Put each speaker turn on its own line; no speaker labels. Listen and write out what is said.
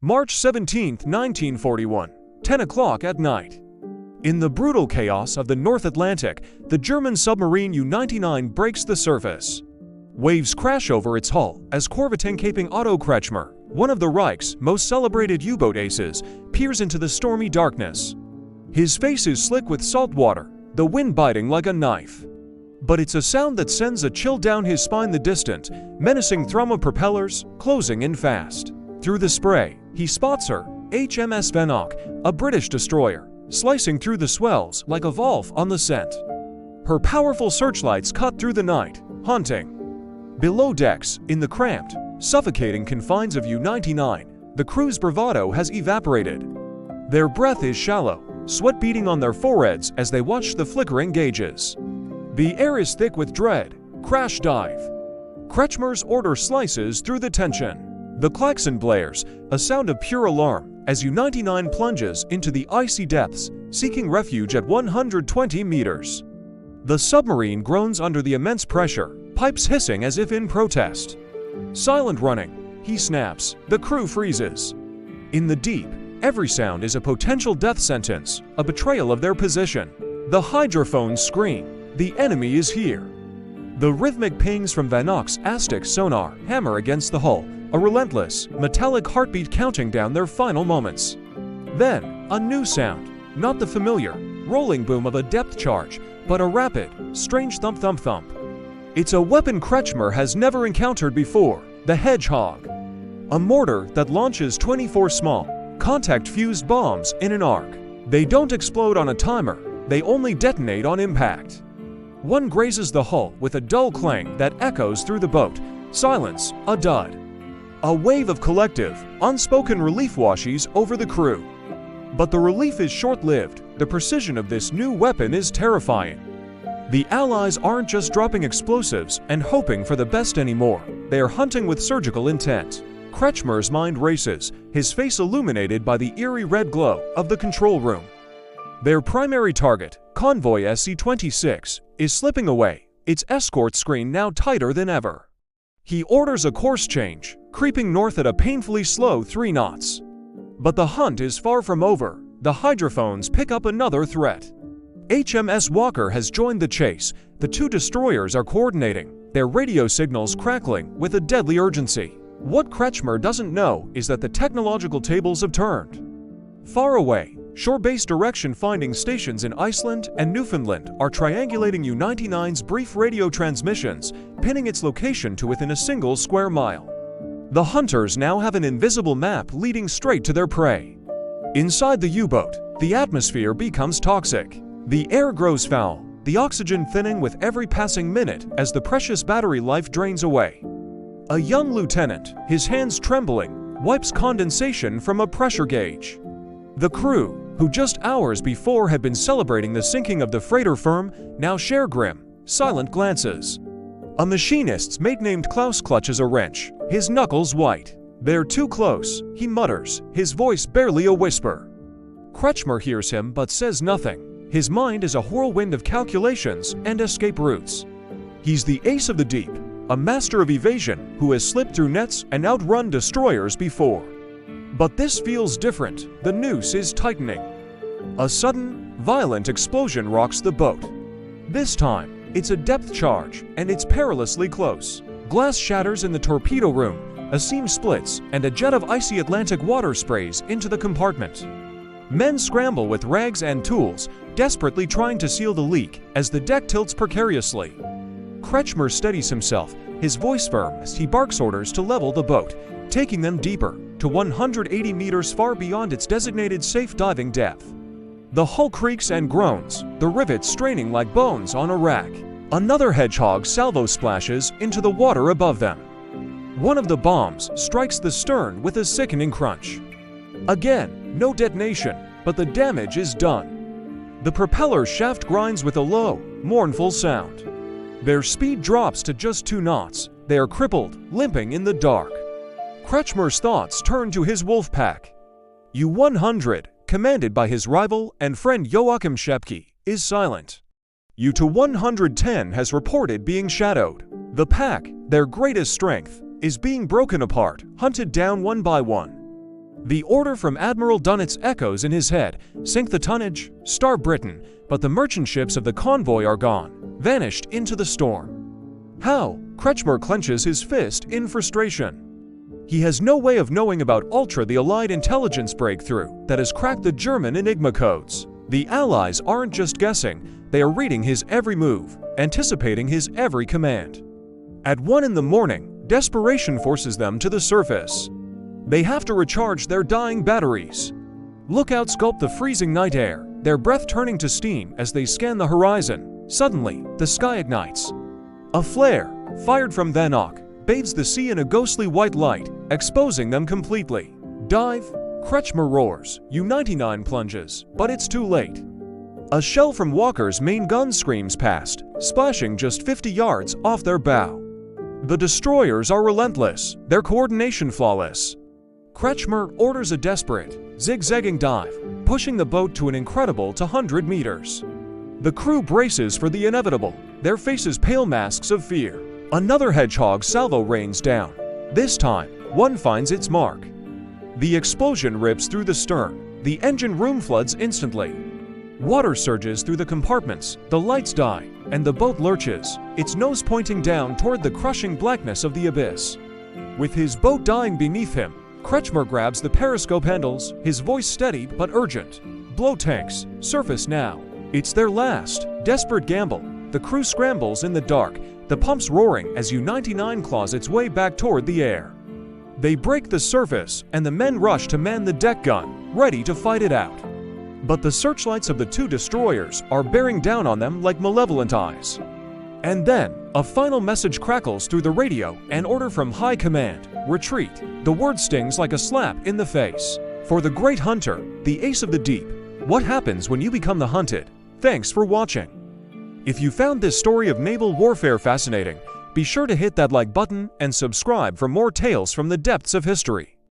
March 17, 1941, 10 o'clock at night. In the brutal chaos of the North Atlantic, the German submarine U-99 breaks the surface. Waves crash over its hull as Korvettenkapitän Otto Kretschmer, one of the Reich's most celebrated U-boat aces, peers into the stormy darkness. His face is slick with salt water, the wind biting like a knife. But it's a sound that sends a chill down his spine. The distant, menacing thrum of propellers, closing in fast. Through the spray, he spots her, HMS Evokes, a British destroyer, slicing through the swells like a wolf on the scent. Her powerful searchlights cut through the night, hunting. Below decks, in the cramped, suffocating confines of U-99, the crew's bravado has evaporated. Their breath is shallow, sweat beating on their foreheads as they watch the flickering gauges. The air is thick with dread. Crash dive. Kretschmer's order slices through the tension. The klaxon blares, a sound of pure alarm, as U-99 plunges into the icy depths, seeking refuge at 120 meters. The submarine groans under the immense pressure, pipes hissing as if in protest. Silent running, he snaps, the crew freezes. In the deep, every sound is a potential death sentence, a betrayal of their position. The hydrophones scream, the enemy is here. The rhythmic pings from Evokes' Aztec sonar hammer against the hull, a relentless, metallic heartbeat counting down their final moments. Then, a new sound, not the familiar, rolling boom of a depth charge, but a rapid, strange thump-thump-thump. It's a weapon Kretschmer has never encountered before, the Hedgehog. A mortar that launches 24 small, contact-fused bombs in an arc. They don't explode on a timer, they only detonate on impact. One grazes the hull with a dull clang that echoes through the boat. Silence, a dud. A wave of collective, unspoken relief washes over the crew. But the relief is short-lived. The precision of this new weapon is terrifying. The Allies aren't just dropping explosives and hoping for the best anymore. They are hunting with surgical intent. Kretschmer's mind races, his face illuminated by the eerie red glow of the control room. Their primary target, convoy SC-26, is slipping away, its escort screen now tighter than ever. He orders a course change, creeping north at a painfully slow 3 knots. But the hunt is far from over. The hydrophones pick up another threat. HMS Walker has joined the chase. The 2 destroyers are coordinating, their radio signals crackling with a deadly urgency. What Kretschmer doesn't know is that the technological tables have turned. Far away, shore-based direction-finding stations in Iceland and Newfoundland are triangulating U-99's brief radio transmissions, pinning its location to within a single square mile. The hunters now have an invisible map leading straight to their prey. Inside the U-boat, the atmosphere becomes toxic. The air grows foul, the oxygen thinning with every passing minute as the precious battery life drains away. A young lieutenant, his hands trembling, wipes condensation from a pressure gauge. The crew, who just hours before had been celebrating the sinking of the freighter firm, now share grim, silent glances. A machinist's mate named Klaus clutches a wrench, his knuckles white. They're too close, he mutters, his voice barely a whisper. Kretschmer hears him but says nothing. His mind is a whirlwind of calculations and escape routes. He's the ace of the deep, a master of evasion who has slipped through nets and outrun destroyers before. But this feels different. The noose is tightening. A sudden, violent explosion rocks the boat. This time, it's a depth charge, and it's perilously close. Glass shatters in the torpedo room, a seam splits, and a jet of icy Atlantic water sprays into the compartment. Men scramble with rags and tools, desperately trying to seal the leak as the deck tilts precariously. Kretschmer steadies himself, his voice firm as he barks orders to level the boat, taking them deeper, to 180 meters far beyond its designated safe diving depth. The hull creaks and groans, the rivets straining like bones on a rack. Another Hedgehog salvo splashes into the water above them. One of the bombs strikes the stern with a sickening crunch. Again, no detonation, but the damage is done. The propeller shaft grinds with a low, mournful sound. Their speed drops to just 2 knots. They are crippled, limping in the dark. Kretschmer's thoughts turn to his wolf pack. U-100, commanded by his rival and friend Joachim Schepke, is silent. U-110 has reported being shadowed. The pack, their greatest strength, is being broken apart, hunted down one by one. The order from Admiral Dunnett's echoes in his head: sink the tonnage, Star Britain, but the merchant ships of the convoy are gone, vanished into the storm. How? Kretschmer clenches his fist in frustration. He has no way of knowing about Ultra, the Allied intelligence breakthrough that has cracked the German Enigma codes. The Allies aren't just guessing, they are reading his every move, anticipating his every command. At 1 in the morning, desperation forces them to the surface. They have to recharge their dying batteries. Lookouts gulp the freezing night air, their breath turning to steam as they scan the horizon. Suddenly, the sky ignites. A flare, fired from Vanok, bathes the sea in a ghostly white light, exposing them completely. Dive! Kretschmer roars. U-99 plunges, but it's too late. A shell from Walker's main gun screams past, splashing just 50 yards off their bow. The destroyers are relentless, their coordination flawless. Kretschmer orders a desperate, zigzagging dive, pushing the boat to an incredible 200 meters. The crew braces for the inevitable, their faces pale masks of fear. Another hedgehog salvo rains down. This time, one finds its mark. The explosion rips through the stern, the engine room floods instantly. Water surges through the compartments, the lights die, and the boat lurches, its nose pointing down toward the crushing blackness of the abyss. With his boat dying beneath him, Kretschmer grabs the periscope handles, his voice steady but urgent. Blow tanks, surface now. It's their last, desperate gamble. The crew scrambles in the dark, the pumps roaring as U-99 claws its way back toward the air. They break the surface, and the men rush to man the deck gun, ready to fight it out. But the searchlights of the two destroyers are bearing down on them like malevolent eyes. And then, a final message crackles through the radio, an order from High Command: retreat. The word stings like a slap in the face. For the great hunter, the ace of the deep, what happens when you become the hunted? Thanks for watching. If you found this story of naval warfare fascinating, be sure to hit that like button and subscribe for more tales from the depths of history.